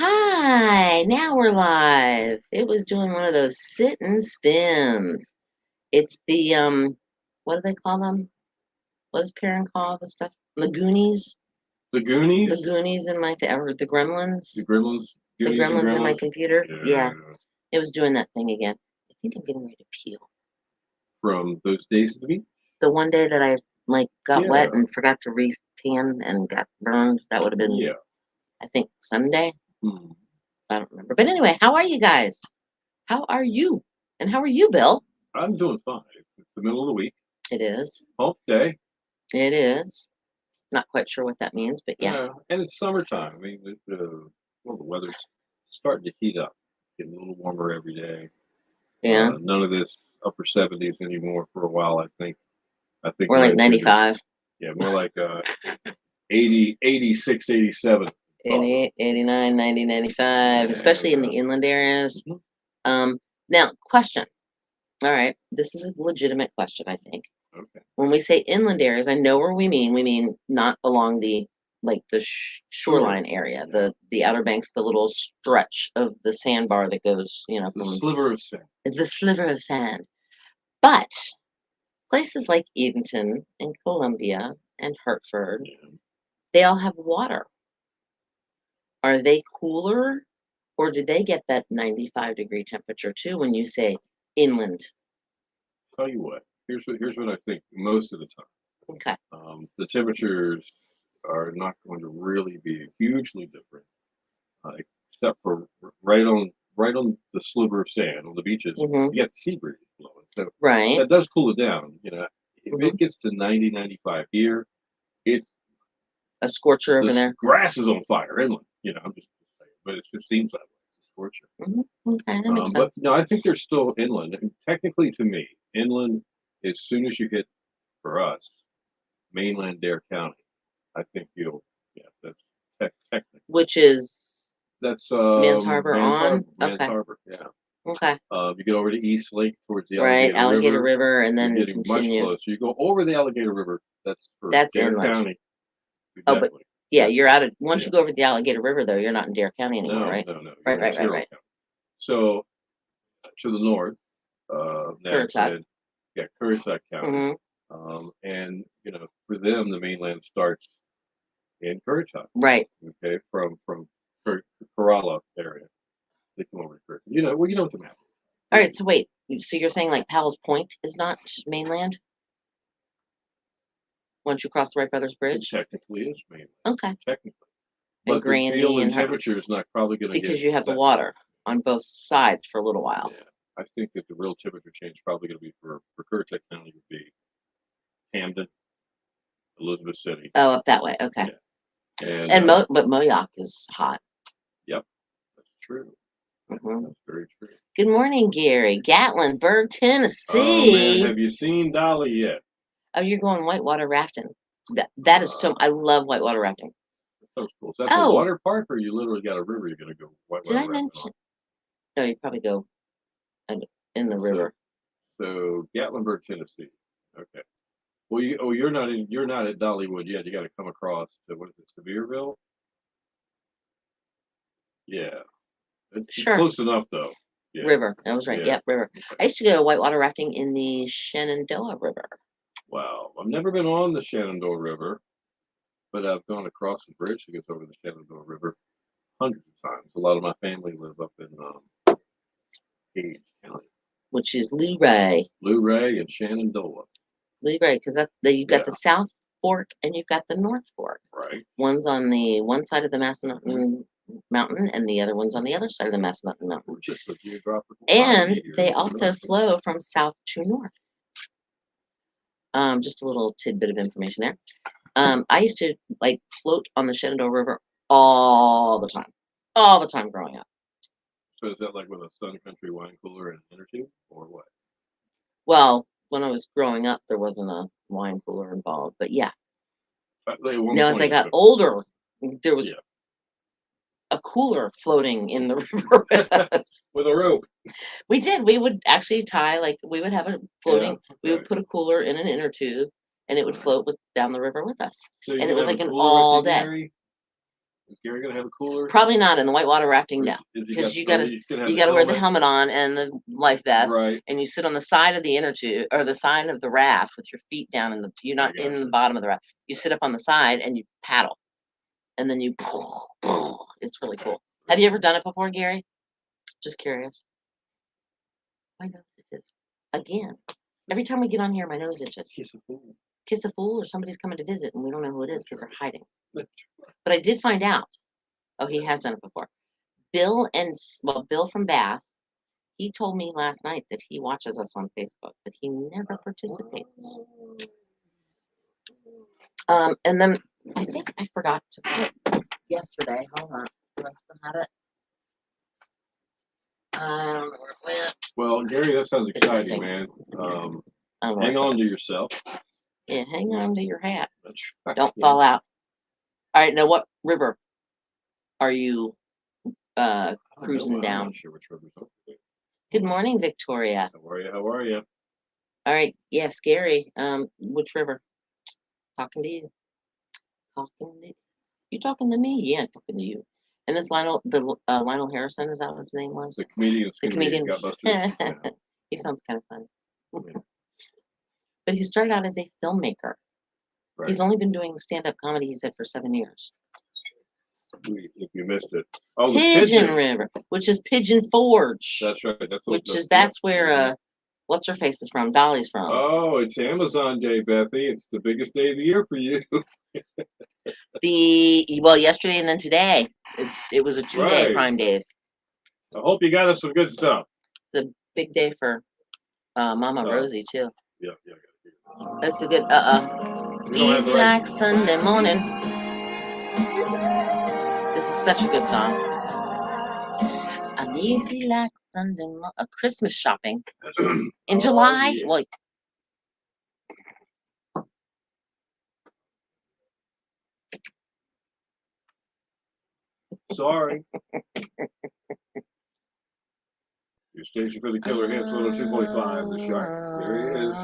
Hi, now we're live. It was doing one of those sit and spins. It's the what do they call them? What does Perrin call the stuff? The Goonies? The The Goonies, Goonies in my or the Gremlins? the Gremlins, The Goonies and Gremlins in my Gremlins. computer? Yeah, Yeah, it was doing that thing again. I think I'm getting ready to peel. from those days at the beach. The one day that I got Yeah, wet and forgot to re-tan and got burned, that would have been yeah. I think Sunday. Hmm. I don't remember. But anyway, how are you guys? How are you? And how are you, Bill? I'm doing fine. It's the middle of the week, It is. hump day, It is. Not quite sure what that means, but yeah. and it's summertime. I mean, the weather's starting to heat up, getting a little warmer every day. Yeah. None of this upper 70s anymore for a while. I think We're we're like headed into 95, more like 80, 86, 87. Probably. 88, 89, 90, 95, especially in Yeah. the inland areas. Mhm. Um, Now, question. All right. This is a legitimate question, I think. Okay. When we say inland areas, I know where we mean. We mean not along the Sure. shoreline area, Yeah. the Outer Banks, the little stretch of the sandbar that goes, The from sliver of sand. the sliver of sand. But places like Edenton and Columbia and Hartford, Yeah. they all have water. Are they cooler or do they get that 95-degree temperature too when you say inland? Tell you what. Here's what I think most of the time. Okay. The temperatures are not going to really be hugely different, uh, except for right on the sliver of sand on the beaches. Hmm. You got the sea breeze blowing, so Right. that does cool it down. If Hmm. it gets to 90, 95 here, it's A scorcher over the there. grass is on fire inland. I'm just saying, but it just seems that way. It's a scorcher. Hmm. Okay, that makes But sense. no, I think they're still inland. And technically, to me, inland, as soon as you hit, for us, mainland Dare County, I think yeah, that's technically. Which is That's Mans Harbor Mans on? Harbor, Mans Okay. Harbor, yeah. Okay. You get over to East Lake towards the Right. Alligator Alligator River, River and you're then getting much continue. closer. You go over the Alligator River, that's for That's Dare inland. County. Oh, but Exactly. yeah, Yeah, you're out of once yeah. you go over the Alligator River though, you're not in Dare County anymore, No, right? no, no. Right, You're in right, right, Carroll right. County. So to the north, Nag Currituck. said, yeah, Currituck County. Hmm. And for them, the mainland starts in Currituck. Right. Okay, from Corolla area, they come over to Currituck. Well, you know what the map All is. right, so wait. So you're saying like Powell's Point is not mainland once you cross the Wright Brothers It Bridge? technically is mainland, Okay. technically, And but the feel Grandy and and temperature is not probably going to get because you have the that. water on both sides for a little while. Yeah, I think that the real temperature change is probably going to be for Currituck County would be Camden, Elizabeth City. Oh, up that way. Okay. Yeah, and And but Moyoc is hot. yep, that's true. Hmm. That's very true. Good morning, Gary. Gatlinburg, Oh man, Tennessee. have you seen Dolly yet? Oh, you're going whitewater rafting. That is so. I Uh, love whitewater rafting. so cool. Is that the Oh, water park, or you literally got a river you're going to go did whitewater I rafting on? mention? No, you probably go in the So, river. so Gatlinburg, Tennessee. Okay. Well, you're not at Dollywood yet. You got to come across to what is it, Sevierville? Yeah, it's Sure. close enough though. Yeah, River. That was right. yeah. Yep, river. Okay. I used to go whitewater rafting in the Shenandoah River. Wow, I've never been on the Shenandoah River, but I've gone across the bridge that goes over the Shenandoah River hundreds of times. A lot of my family live up in Gage County, Which is Luray. Luray and Shenandoah. Luray, because you've got Yeah, the South Fork and you've got the North Fork. right. One's on the one side of the Hmm. Massanutten Mountain, and the other one's on the other side of the Massanutten Mountain. We're just a geographical And oddity here, they believe it or also not. flow from south to north. Just a little tidbit of information there. I used to float on the Shenandoah River all the time growing up. So is that like with a Sun Country wine cooler and inner tube, or what? Well, when I was growing up, there wasn't a wine cooler involved, but yeah. At one Now, as I point, got older, there was yeah. a cooler floating in the river with us. With a rope. We did. We would actually tie, we would have a Yeah. floating, we would Okay. put a cooler in an inner tube and it All would right. float down the river with us. So you And it can was have a like an cooler with you, all day. Gary. Is Gary gonna have a cooler? Probably not in the whitewater rafting now, Because you gotta wear the helmet on and the life vest, right? and you sit on the side of the inner tube or the side of the raft with your feet down in the. You're not in the bottom of the raft. You sit up on the side and you paddle, and then you. It's really cool. Have you ever done it before, Gary? Just curious. My nose itches again. Every time we get on here, my nose itches. Kiss a fool. Kiss a fool, or somebody's coming to visit, and we don't know who it is because they're hiding. But I did find out. Oh, he has done it before. Bill from Bath, he told me last night that he watches us on Facebook, but he never participates. And then I think I forgot to put yesterday. Hold on. Do I still have it? I don't know where it went. Well, Gary, that sounds exciting, man. Hang on to yourself. Yeah, hang on to your hat. That's right. Don't fall out. All right, now what river are you cruising down? I'm not sure which river's over there. Good morning, Victoria. How are you? How are you? All right, yes, Gary. Which river? Talking to you. You talking to me? Yeah, talking to you. And this Lionel Harrison, is that what his name was? The comedian. The comedian. Yeah. He sounds kind of funny. Yeah. But he started out as a filmmaker. Right. He's only been doing stand-up comedy, he said, for 7 years. If you missed it. Oh, Pigeon River, which is Pigeon Forge. That's right. That's where what's her face is from? Dolly's from. Oh, it's Amazon Day, Bethy. It's the biggest day of the year for you. Yesterday and then today. It was a 2-day Prime Days. I hope you got us some good stuff. It's a big day for Mama Rosie too. Yeah. That's a good Easy like Sunday morning. This is such a good song. I'm easy like Sunday morning. Christmas shopping in July. Yeah. Well, sorry. Your station for the killer hits 102.5, The Shark. There he is.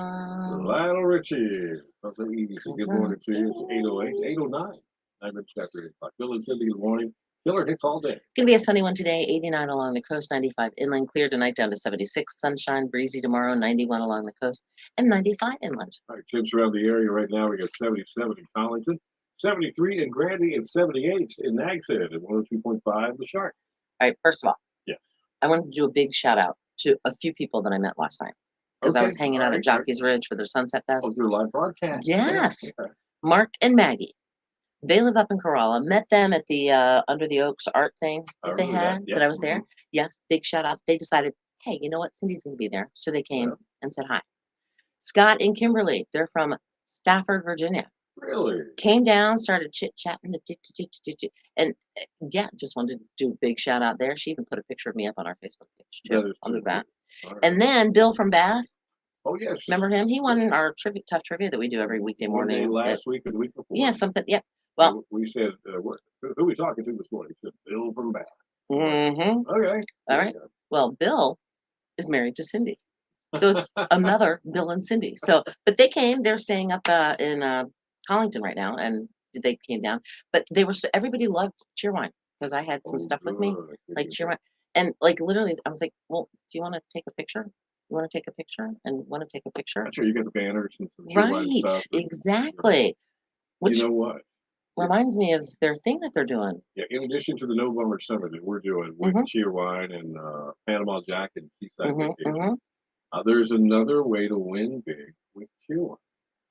Lionel Richie of the Easy. Good morning to you. It's 8:08, 8:09. 9 minutes after 8 o'clock. Bill and Cindy, good morning. Killer hits all day. Gonna be a sunny one today. 89 along the coast, 95 inland. Clear tonight down to 76. Sunshine, breezy tomorrow. 91 along the coast and 95 inland. All right, temps around the area right now. We got 77 in Collington, 73 in Granby, and 78 in Nags Head at 102.5 The Shark. All right, first of all, yes, I wanted to do a big shout out to a few people that I met last night because I was hanging out at Jockey's Ridge for their Sunset Fest. Oh, your live broadcast. Yes. Yeah. Mark and Maggie. They live up in Corolla. Met them at the Under the Oaks art thing that they had, that I was there. Yes, big shout out. They decided, hey, you know what? Cindy's going to be there. So they came and said hi. Scott and Kimberly, they're from Stafford, Virginia. Really? Came down, started chit-chatting. And just wanted to do a big shout out there. She even put a picture of me up on our Facebook page, too. I'll do that. Right. And then Bill from Bath. Oh, yes. Remember him? He won our tough trivia that we do every weekday morning. Last week or the week before. Yeah, something. Yeah. Well, we said, who are we talking to this morning? He said, Bill from Bath. Mm-hmm. Okay. All right. Well, Bill is married to Cindy. So it's another Bill and Cindy. So, but they came, they're staying up in Collington right now, and they came down. But everybody loved Cheerwine because I had some stuff with me, like Cheerwine. And like literally, I was like, well, do you want to take a picture? You want to take a picture? And want to take a picture? I'm sure you get the banners and some Cheerwine stuff. Right, exactly. Which, you know what? Reminds me of their thing that they're doing. Yeah, in addition to the No Bummer Summer that we're doing with Cheerwine and Panama Jack and Seaside Vacation, there's another way to win big with Cheerwine.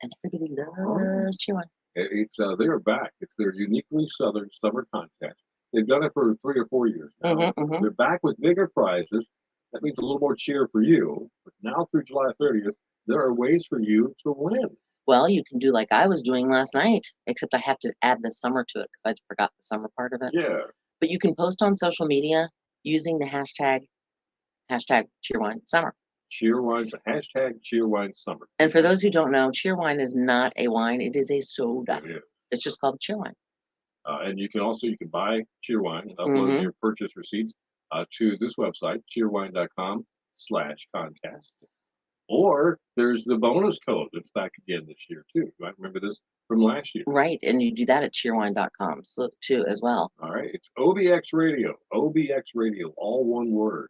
And everybody loves Cheerwine. It's they're back. It's their uniquely Southern summer contest. They've done it for 3 or 4 years now. They're back with bigger prizes. That means a little more cheer for you. But now through July 30th, there are ways for you to win. Well, you can do like I was doing last night, except I have to add the summer to it because I forgot the summer part of it. Yeah. But you can post on social media using the hashtag Cheerwine Summer. Cheerwine, the hashtag Cheerwine Summer. And for those who don't know, Cheerwine is not a wine; it is a soda. It is. It's just called Cheerwine. And you can buy Cheerwine and upload your purchase receipts to this website, cheerwine.com/contest. Or there's the bonus code that's back again this year too. You might remember this from last year. Right, and you do that at cheerwine.com so too as well. All right, it's OBX Radio, all one word,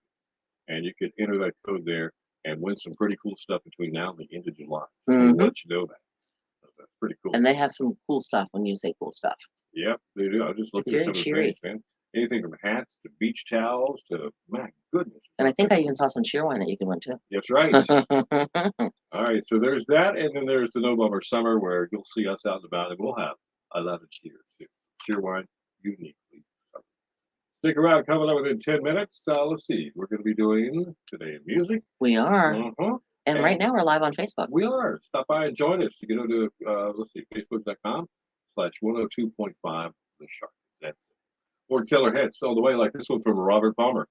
and you can enter that code there and win some pretty cool stuff between now and the end of July. We'll Mhm. let you know that. So that's pretty cool. And they have some cool stuff when you say cool stuff. Yep, they do. I was just It's looking at very some of the cheery. things, man. Anything from hats to beach towels to my goodness. And I think I even saw some cheerwine that you can win too. That's right. All right, so there's that, and then there's the No Bummer Summer where you'll see us out and about, and we'll have a lot of cheers too. Cheerwine uniquely summer. Stick around, coming up within 10 minutes. Let's see, we're going to be doing today in music. We are. Uh-huh. And right now we're live on Facebook. We are. Stop by and join us. You can go to, let's see, facebook.com/102.5 The Shark. That's it. Or Killer Hits all the way, like this one from Robert Palmer.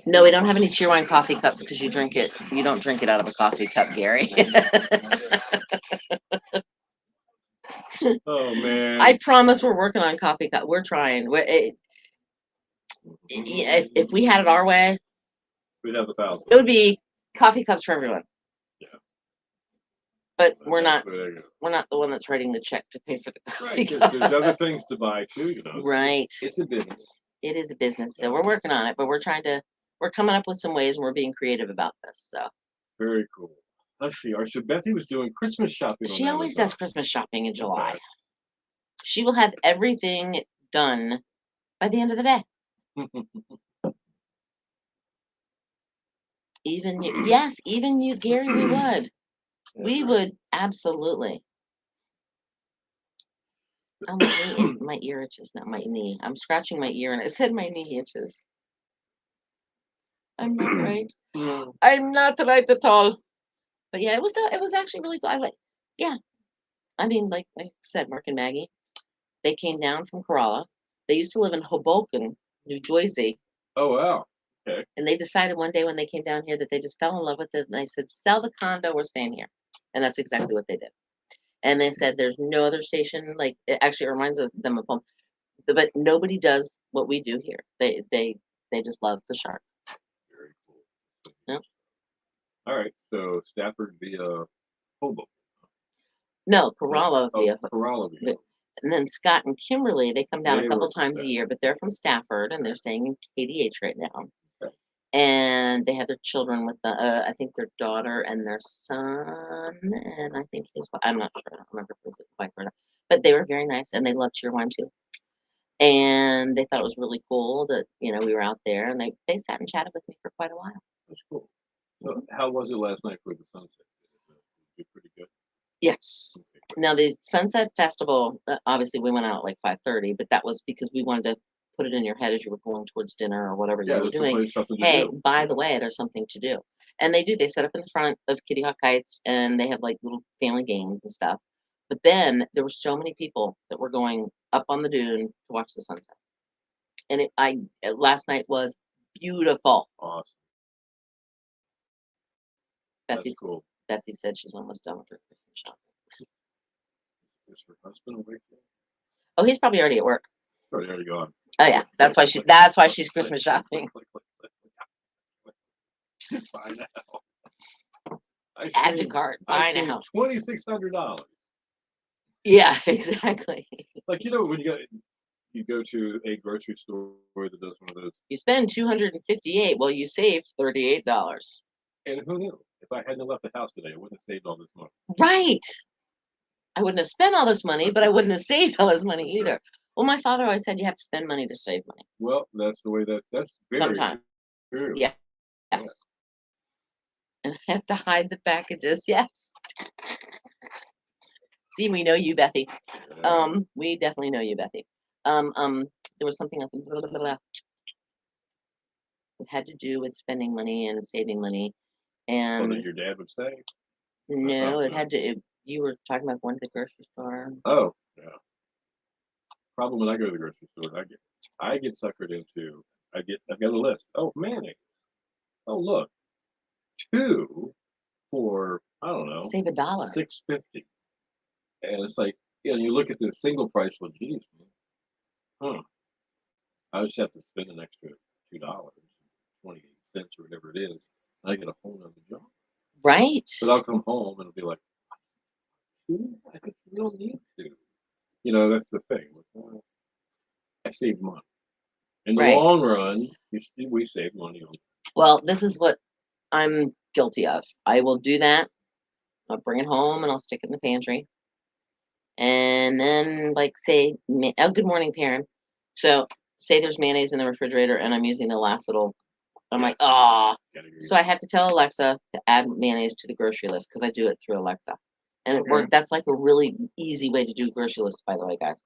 No, we don't have any cheerwine coffee cups because you drink it. You don't drink it out of a coffee cup, Gary. Oh, man. I promise we're working on coffee cup. We're trying. If we had it our way, we'd have 1,000. it would be coffee cups for everyone. Yeah. But we're not. We're not the one that's writing the check to pay for the coffee right. cup. There's other things to buy too, you know. Right. It's a business. It is a business, so we're working on it. But we're coming up with some ways, and we're being creative about this. So very cool. Let's see. So Bethy was doing Christmas shopping. She always does Christmas shopping in July. Okay. She will have everything done by the end of the day. Even you, yes, even you, Gary, we would. We would absolutely. Oh, my ear itches now. My knee. I'm scratching my ear, and I said my knee itches. I'm not right. I'm not right at all. But yeah, it was actually really cool. Yeah. I mean, like I said, Mark and Maggie, they came down from Corolla. They used to live in Hoboken, New Jersey. Oh wow. Okay. And they decided one day when they came down here that they just fell in love with it, and they said, "Sell the condo, we're staying here." And that's exactly what they did. And they said, "There's no other station like it." Actually, reminds them of home, but nobody does what we do here. They just love the Shark. Very cool. Yep. All right. So Stafford via Hoboken. No, Corolla via. Corolla via. And then Scott and Kimberly, they come down a couple were from times a year, but they're from Stafford and they're staying in KDH right now. Okay. And they have their children with I think their daughter and their son, and I think his wife. I'm not sure. I don't remember if it was his wife or not. But they were very nice, and they love Cheerwine too. And they thought it was really cool that we were out there, and they sat and chatted with me for quite a while. That's cool. So how was it last night for the sunset? Was it pretty good? Yes. Now the Sunset Festival, obviously we went out at like 5:30, but that was because we wanted to put it in your head as you were going towards dinner or whatever you were doing. Hey, by the way, there's something to do. And they do. They set up in the front of Kitty Hawk Heights, and they have like little family games and stuff. But then there were so many people that were going up on the dune to watch the sunset. And last night was beautiful. Awesome. That's cool. Bethy said she's almost done with her Christmas shopping. Is her husband awake yet? Oh, he's probably already at work. Sorry, already gone. Oh yeah, that's why she's Christmas shopping. Buy now. Add to cart. Buy now. $2,600. Yeah, exactly. Like when you go to a grocery store that does one of those. You spend $258. Well, you save $38. And who knew? If I hadn't left the house today, I wouldn't have saved all this money. Right. I wouldn't have spent all this money, but I wouldn't have saved all this money either. Well, my father always said you have to spend money to save money. Well, that's the way that's very sometimes. True. Yeah. Yes. Yeah. And I have to hide the packages. Yes. See, we know you, Bethy. Yeah. We definitely know you, Bethy. There was something else. It had to do with spending money and saving money. And that your dad would say? No, it had to. You were talking about going to the grocery store. Oh, yeah. Problem when I go to the grocery store, I get suckered into. I've got a list. Oh, mayonnaise. Oh, look, 2 for I don't know. Save $1. $6.50. And it's like you look at the single price. Well, geez, man. I just have to spend an extra $2.28 or whatever it is, and I get a whole nother job. Right. But I'll come home and it'll be like, I think you don't need to. You know, that's the thing. I save money. In the Right. long run, we save money on. Well, this is what I'm guilty of. I will do that. I'll bring it home and I'll stick it in the pantry. And then, like, say, oh, good morning, Perrin. So, say there's mayonnaise in the refrigerator and I'm using the last little, I'm like, ah. So I have to tell Alexa to add mayonnaise to the grocery list because I do it through Alexa. And it Okay. worked. That's like a really easy way to do grocery lists, by the way, guys.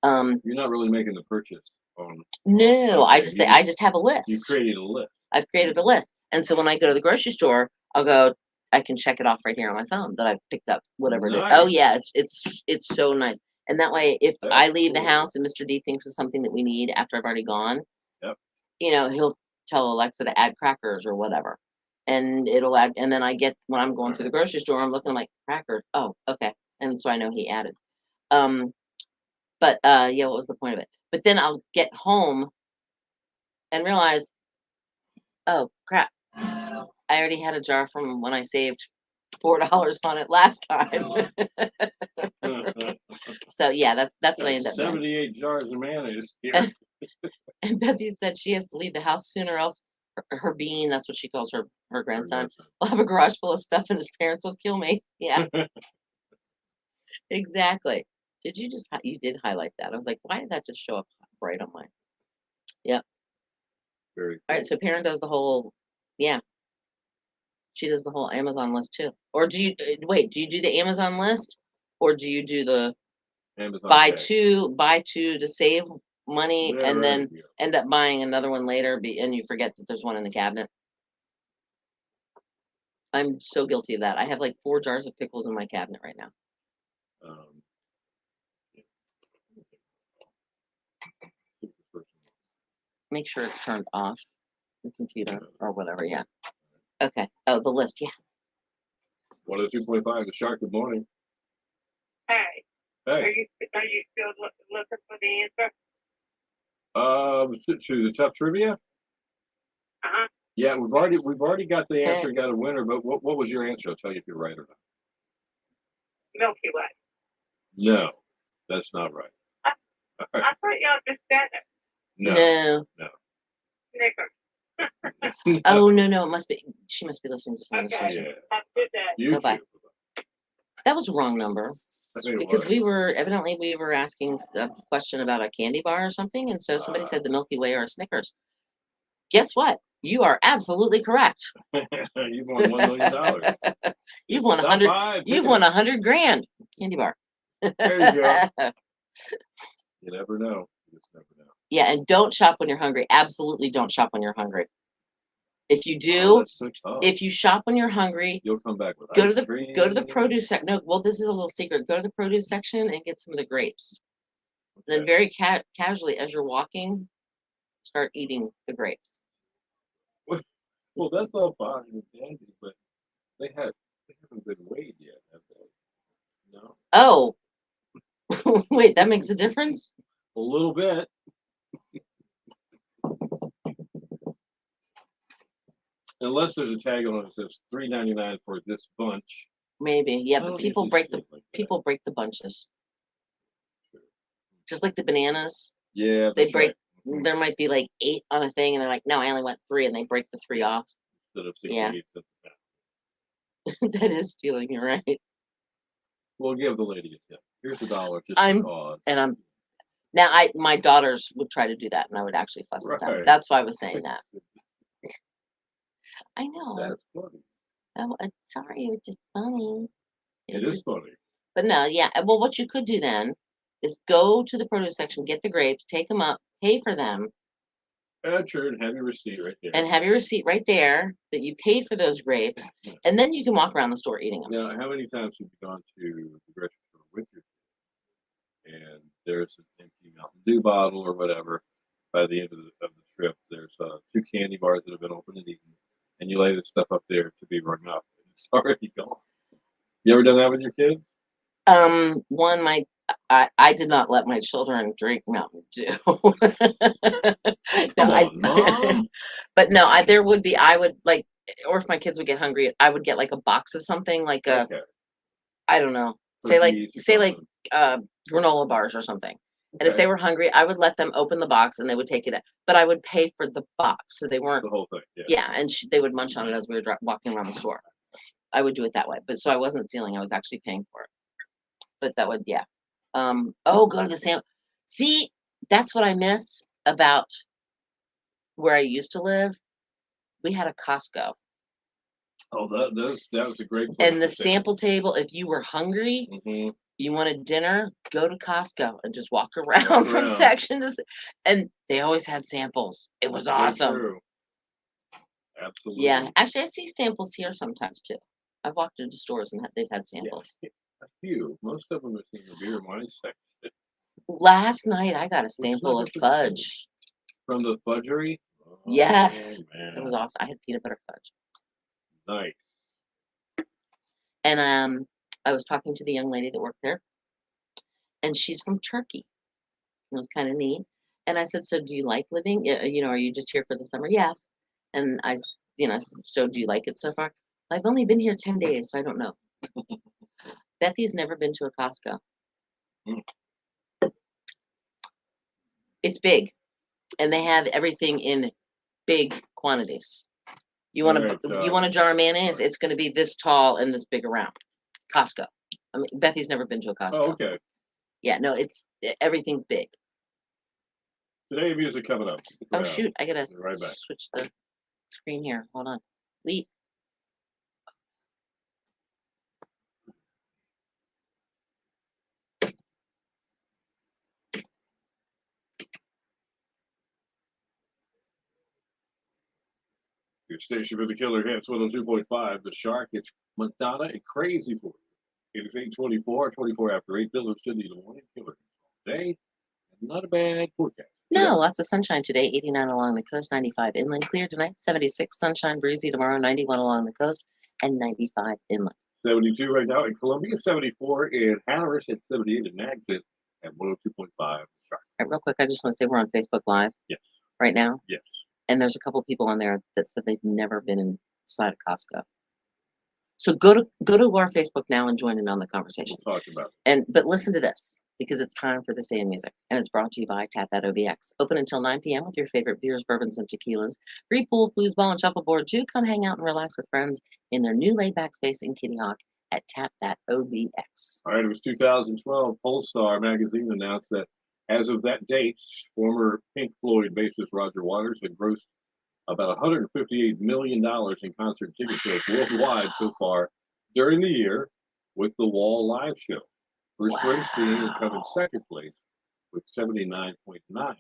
You're not really making the purchase on. No, I Okay, just say I just have a list. You created a list. I've created a list. And so when I go to the grocery store, I'll go, I can check it off right here on my phone that I've picked up whatever it is. Oh Nice. yeah, it's so nice. And that way, if That's I leave the cool. house and Mr. D thinks of something that we need after I've already gone, Yep. you know, he'll tell Alexa to add crackers or whatever. And it'll add, and then I get, when I'm going through the grocery store, I'm looking, I'm like, crackers. Oh, okay. And so I know he added. But yeah, what was the point of it? But then I'll get home and realize, oh crap, I already had a jar from when I saved $4 on it last time. So yeah, that's what I end up doing. 78 jars of mayonnaise here. And Bethany said she has to leave the house sooner, else her bean, that's what she calls her grandson, will have a garage full of stuff and his parents will kill me. Yeah, exactly. Did you just you did highlight that? I was like, why did that just show up right on mine? Yep. Very cool. All right, so Perrin does the whole, yeah, she does the whole Amazon list too. Or do you wait? Do you do the Amazon list, or do you do the Amazon buy bag. two to save money, Yeah, and then right. end up buying another one later, and you forget that there's one in the cabinet? I'm so guilty of that. I have like 4 jars of pickles in my cabinet right now. Yeah. Make sure it's turned off the computer or whatever. Yeah. Okay. Oh, the list. Yeah. 102.5, the Shark. Good morning. Hey. Hey. Are you still looking for the answer? To the tough trivia. Uh-huh. Yeah, we've already got the answer and got a winner. But what was your answer? I'll tell you if you're right or not. Milky Way. No, that's not right. I thought y'all just said it. No. Snickers. Oh no, it must be. She must be listening to some other Okay. station. Yeah. I did that. YouTube. Bye-bye. That was a wrong number. Because we were asking a question about a candy bar or something, and so somebody said the Milky Way or a Snickers. Guess what? You are absolutely correct. You've won $1 million. You've won 100. You've won 100 grand candy bar. There you go. You never know. You just never know. Yeah, and don't shop when you're hungry. Absolutely, don't shop when you're hungry. If you do, oh, that's so tough. If you shop when you're hungry, you'll come back with go ice to the cream. Go to the produce section. No, well, this is a little secret. Go to the produce section and get some of the grapes. Okay. Then very casually, as you're walking, start eating the grapes. Well, that's all fine and dandy, but they haven't been weighed yet, have they? No. Oh, wait, that makes a difference? A little bit. Unless there's a tag on it that says $3.99 for this bunch. Maybe, yeah, but people break the bunches. Sure. Just like the bananas. Yeah, they break. Right. Mm-hmm. There might be like 8 on a thing, and they're like, "No, I only want 3," and they break the 3 off. Instead of 68 cents a pound. That is stealing. You're right. We'll give the lady a tip. Here's $1 just because. And my daughters would try to do that, and I would actually fuss at them. That's why I was saying that. I know. That's funny. Oh, sorry, it was just funny. It is funny. But no, yeah. Well, what you could do then is go to the produce section, get the grapes, take them up, pay for them. Sure, and have your receipt right there. And have your receipt right there that you paid for those grapes, and then you can walk around the store eating them. Now, how many times have you gone to the grocery store with your kids, and there's an empty Mountain Dew bottle or whatever? By the end of the trip, there's 2 candy bars that have been opened and eaten, and you lay this stuff up there to be rung up, and it's already gone. You ever done that with your kids? I did not let my children drink Mountain Dew. Come on, Mom. But no, there would be. I would or if my kids would get hungry, I would get like a box of something, like I don't know, Say like cookies or say like something. granola bars or something. And if they Okay, were hungry, I would let them open the box and they would take it, but I would pay for the box, so they weren't. the whole thing. Yeah. Yeah, and they would munch on it as we were walking around the store. I would do it that way, but so I wasn't stealing; I was actually paying for it. But that would, yeah. Oh, go to the Sam. See, that's what I miss about where I used to live. We had a Costco, Oh, that was a great place and to the stay. sample table. If you were hungry, Hmm. you wanted dinner, go to Costco and just walk Walk around from around. section to, and they always had samples. It was So awesome. true. Yeah, Absolutely. actually, I see samples here sometimes too. I've walked into stores and they've had Yeah. samples. A few. Most of them is in the beer and wine section. Last night, I got a Which is sample not of good for the soul. fudge. From the fudgery. Oh Yes, it was man, awesome. I had peanut butter fudge, nice. and I was talking to the young lady that worked there, and she's from Turkey. It was kind of neat. And I said, "So do you like living? Are you just here for the summer?" Yes. And I said, "So do you like it so far?" I've only been here 10 days, so I don't know. Bethy's never been to a Costco. Mm. It's big, and they have everything in big quantities. You All want right. you want a jar of mayonnaise? It's going to be this tall and this big around. Costco. I mean, Bethy's never been to a Oh, Costco. okay. Yeah, no, everything's big. Today music coming up. Stick Oh around. shoot, I gotta Be right back. switch the screen here. Hold on. Wait. Your station for the killer hits 102.5. The Shark. It's Madonna and Crazy for you. It is 8:24, 24 after 8. Bill and Cindy in the morning. Killer hits all day. And not a bad forecast. No, lots of sunshine today. 89 along the coast, 95 inland. Clear tonight. 76 sunshine, breezy tomorrow. 91 along the coast, and 95 inland. 72 right now in Columbia, 74 in Harris, and 78 in Nags at 102.5. Shark. All right, real quick, I just want to say we're on Facebook Live Yes. right now, Yes. and there's a couple people on there that said they've never been inside a Costco. So go to our Facebook now and join in on the conversation. We'll talk about But listen to this because it's time for this day in music, and it's brought to you by Tap That OBX. Open until 9 p.m. with your favorite beers, bourbons, and tequilas. Free pool, foosball, and shuffleboard too. Come hang out and relax with friends in their new laid-back space in Kitty Hawk at Tap That OBX. All right, it was 2012. Polestar magazine announced that as of that date, former Pink Floyd bassist Roger Waters had grossed about $158 million in concert ticket sales worldwide so far during the year with the Wall live show. Bruce Springsteen would come in second place with 79.9 million.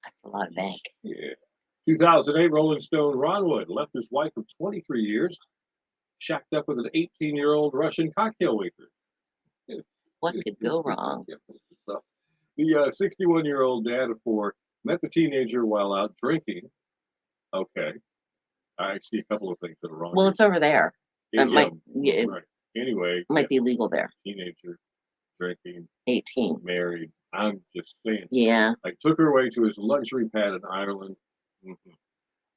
That's a lot of bank. Yeah. 2008 Rolling Stone Ron Wood left his wife of 23 years, shacked up with an 18-year-old Russian cocktail waitress. What could go wrong? The 61-year-old dad of four met the teenager while out drinking. Okay. I see a couple of things that are wrong Well, here. it's over there. Yeah, It right. Anyway, might be legal there. teenager, drinking, 18. married. I'm just saying. Yeah. I took her away to his luxury pad in Ireland.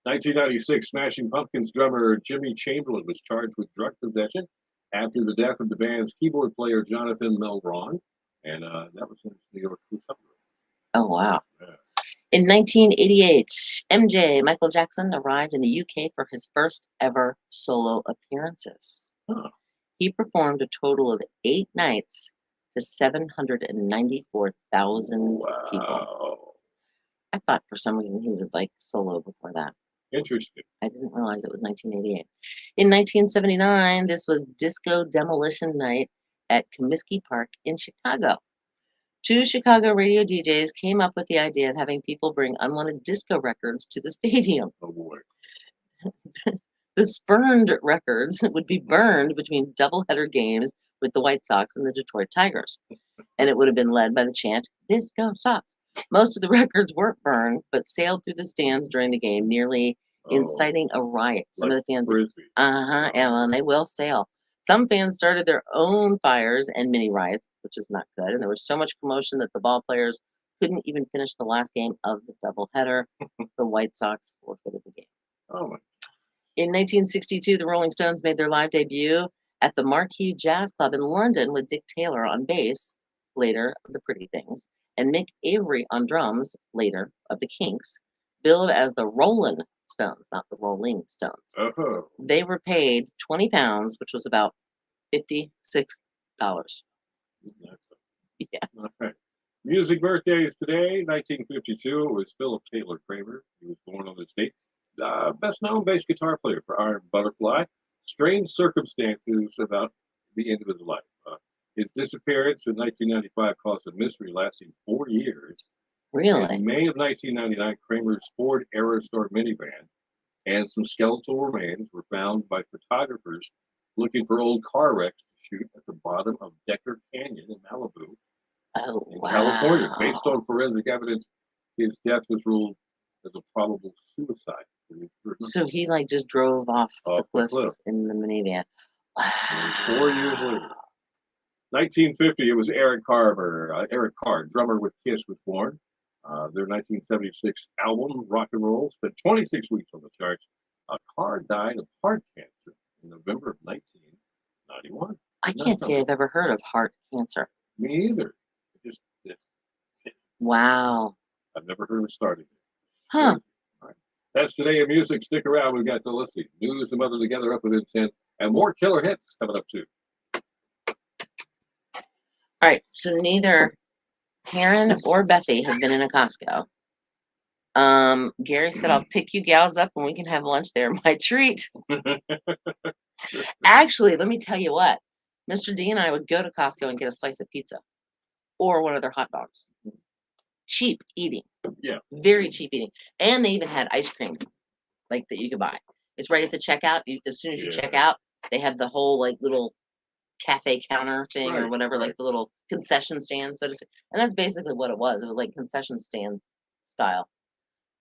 1996, Smashing Pumpkins drummer Jimmy Chamberlain was charged with drug possession after the death of the band's keyboard player Jonathan Melron, and that was in New York. Oh, wow. Yeah. In 1988, Michael Jackson arrived in the UK for his first ever solo appearances. Huh. He performed a total of 8 nights to 794,000 people. Wow. I thought for some reason he was like solo before that. Interesting. I didn't realize it was 1988. In 1979, this was Disco Demolition Night at Comiskey Park in Chicago. 2 Chicago radio DJs came up with the idea of having people bring unwanted disco records to the stadium. Oh boy. The spurned records would be burned between doubleheader games with the White Sox and the Detroit Tigers, and it would have been led by the chant, "Disco Sox." Most of the records weren't burned, but sailed through the stands during the game, nearly inciting a riot. Some Like of the fans, Frisbee. yeah, and they will sail. Some fans started their own fires and mini riots, which is not good. And there was so much commotion that the ball players couldn't even finish the last game of the doubleheader. The White Sox forfeited the game. Oh my. In 1962, the Rolling Stones made their live debut at the Marquee Jazz Club in London with Dick Taylor on bass, later of the Pretty Things, and Mick Avery on drums, later of the Kinks, billed as the Rollin' Stones, not the Rolling Stones. Oh, They were paid £20, which was about $56. that's Yeah. all right. Music birthdays today, 1952, it was Philip Taylor Kramer. He was born on this date. Best known bass guitar player for Iron Butterfly. Strange circumstances about the end of his life. His disappearance in 1995 caused a mystery lasting 4 years. Really? In May of 1999, Kramer's Ford Aerostar minivan and some skeletal remains were found by photographers looking for old car wrecks to shoot at the bottom of Decker Canyon in Malibu, Oh, in wow. California. Based on forensic evidence, his death was ruled as a probable suicide. So he like just drove off the Off the cliff cliff. in the minivan. And 4 years Wow. later, 1950, it was Eric Carr, drummer with Kiss, was born. Their 1976 album, Rock and Roll, spent 26 weeks on the charts. Carr died of heart cancer in November of 1991. I Isn't that can't say something? I've ever heard of heart cancer. Me either. Just Wow. I've never heard of starting it. Huh. All right. That's today in music. Stick around. We've got the let's see, news and Mother Together up within 10, and more killer hits coming up too. All right. So neither Karen or Bethy have been in a Costco. Gary said, I'll pick you gals up and we can have lunch there. My treat. Actually, let me tell you what. Mr. D and I would go to Costco and get a slice of pizza or one of their hot dogs. Cheap eating. Yeah. Very cheap eating. And they even had ice cream like that you could buy. It's right at the checkout. As soon as you check out, they have the whole like little cafe counter thing or whatever, like the little concession stand, so to say. And that's basically what it was. It was like concession stand style.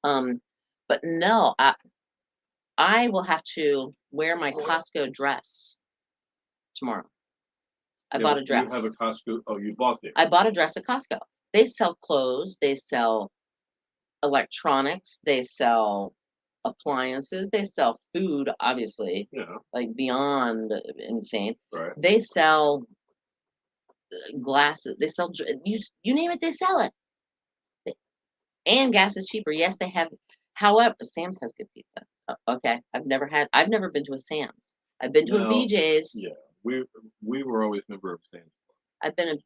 But no, I will have to wear my Costco dress tomorrow. I bought a dress. You have a Costco. Oh, you bought it. I bought a dress at Costco. They sell clothes, they sell electronics, they sell appliances, they sell food, obviously, Yeah. like beyond insane. Right. They sell glasses, they sell you name it, they sell it. And gas is cheaper. Yes, they have. However, Sam's has good pizza. Okay, I've never been to a Sam's. I've been to a BJ's. Yeah, we were always member of Sam's. I've been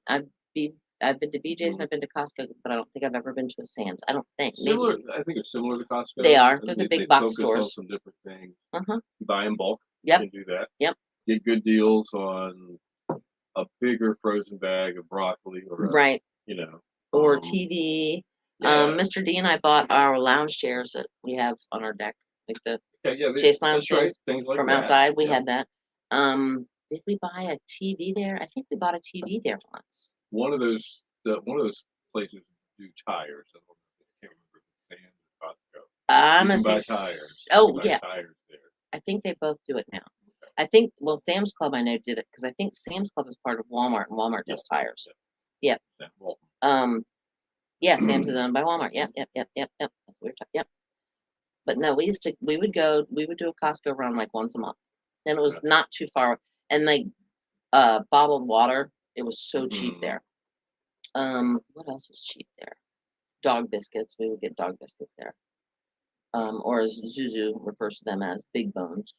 to BJ's and I've been to Costco, but I don't think I've ever been to a Sam's. I don't think. Similar, Maybe. I think it's similar to Costco. They are. They're the big box focus on stores. some different things. Uh-huh. You buy in bulk. Yep. You can do that. Yep. Get good deals on a bigger frozen bag of broccoli or right. Or TV. Yeah. Mr. D and I bought our lounge chairs that we have on our deck, like the Chase lounge chairs things like from that. outside. We had that. Did we buy a TV there? I think we bought a TV there once. One of those places do tires. I can't remember if it's Sam's or Costco. I'm you gonna can say buy tires. Oh yeah. Tires there. I think they both do it now. Okay. I think Sam's Club I know did it because I think Sam's Club is part of Walmart and Walmart does tires. Yep. Yeah, Sam's is owned by Walmart. Yep. That's what we're talking. Yep. But no, we would do a Costco run like once a month. And it was not too far. And like bottled water, it was so cheap there. What else was cheap there? Dog biscuits. We would get dog biscuits there. Or as Zuzu refers to them as big bones.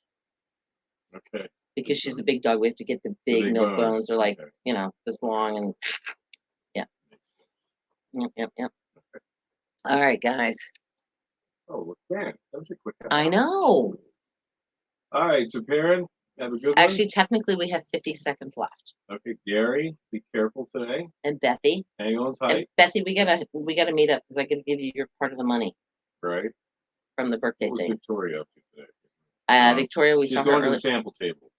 Okay. Because she's a big dog, we have to get the big milk bones. They're like, this long and yeah. Yep. Okay. All right, guys. Oh, look that. That was a quick one. I know. All right, so Karen, have a good one. Actually, technically, we have 50 seconds left. Okay, Gary, be careful today. And Bethy. Hang on tight. And Bethy, we gotta meet up because I gotta give you your part of the money. Right. From the birthday what thing. Was Victoria up to today? Victoria, we saw her She's going to the sample table.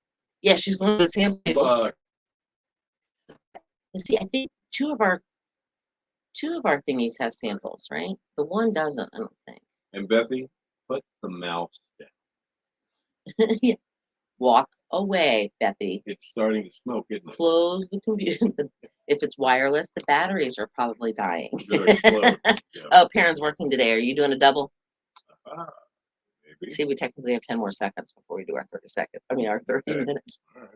Yeah, she's going to the sample table. See, I think two of our thingies have samples, right? The one doesn't, I don't think. And Bethy, put the mouse down. Yeah. Walk away, Bethy. It's starting to smoke, isn't it? Close the computer. If it's wireless, the batteries are probably dying. Yeah. Oh, Perrin's working today. Are you doing a double? Maybe. See, we technically have 10 more seconds before we do our 30 seconds. I mean, our 30 minutes. All right.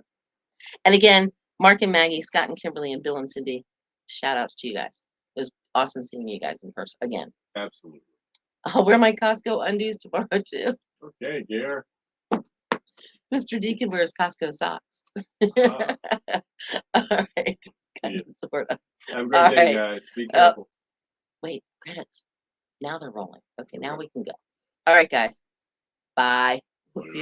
And again, Mark and Maggie, Scott and Kimberly, and Bill and Cindy, shout outs to you guys. It was awesome seeing you guys in person again. Absolutely. I'll wear my Costco undies tomorrow too. Okay, Gare. Mr. Deacon wears Costco socks. Ah, All right. Kind yeah. of, sort of. Have a great All day, right. guys. Be careful. Wait, credits. Now they're rolling. Okay, now we can go. All right, guys. Bye. We'll see you.